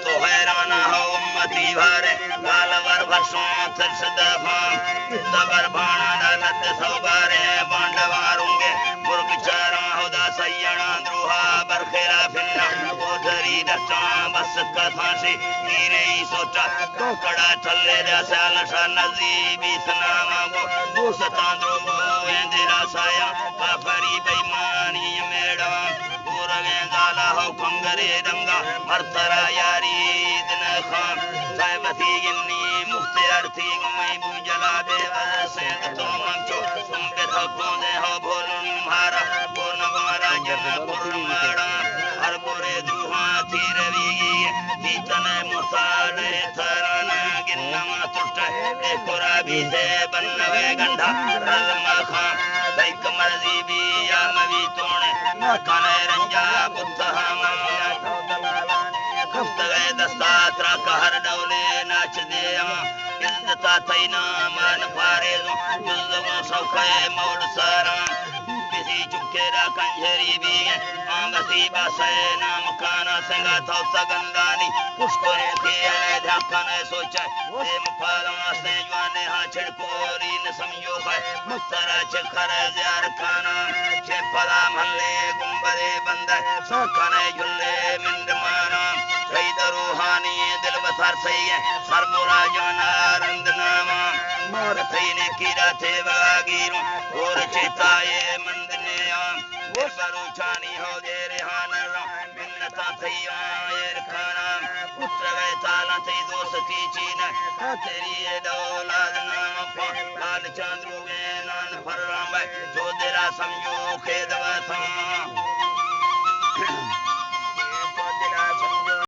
تو حیرانہ ہو امتی بھارے گالور بھرسوں ترس دفام دبر بھانا دالت سو بارے بانڈ واروں گے مرگ چاراں ہودا سیانا دروہا برخیرہ پھرنا ادھری ڈٹاں بس کتھانسی گیرے ہی سوچا تو کڑا چلے جیسے لشا نزیبی سناما گو دوستان درو اندرا سایا کافری بیمانی میڑاں پورگیں زالا ہو کنگرے ڈنگا مرترا یاری دن خان صاحبتی گنی مختار تھی گمئی بوجلا بے وزسین تو منچو تم بے تھکوں دے ہو بھولن مہارا پورن گمارا جن پورن مڑا ہر پورے دوہاں تھی رویگی تیتن مصالے تھرانا گنما تٹ ایک رابی سے بنوے گنڈا رزم خان بیک مرضی بھی آموی تونے کانے رنجا بتہاں کفت گئے دستات را کہر ڈولے ناچ دیا عزتا تینا مان پاریزوں جزگوں سوکھے موڑ سارا بسی چکے را کنجھری بھی آنگسی باسے نام کانا سنگا تھو سگندانی کشکورے تھی اے دھاکانے سوچے دیم پالا سے جوانے ہاں چھڑکوری نسمیو خواہ مسترہ چکھر زیار کھانا چھے پلا مھلے گمبرے بندے سوکھانے جھلے مند مانا شہید روحانی دل بسر سہی ہے سر برا جانا رند ناما مور تھینے کیرا تھے باگیروں اور چیتائے مند نیام وہ برو چانی ہو گے ریحان را منتا تھی آئیر کھانا پتر گئے تالا تھی دوستی چینا تیری دولاد نام پا لال چاندرو گے نان پر رام بھائی جو دیرا سمجھو خید وطا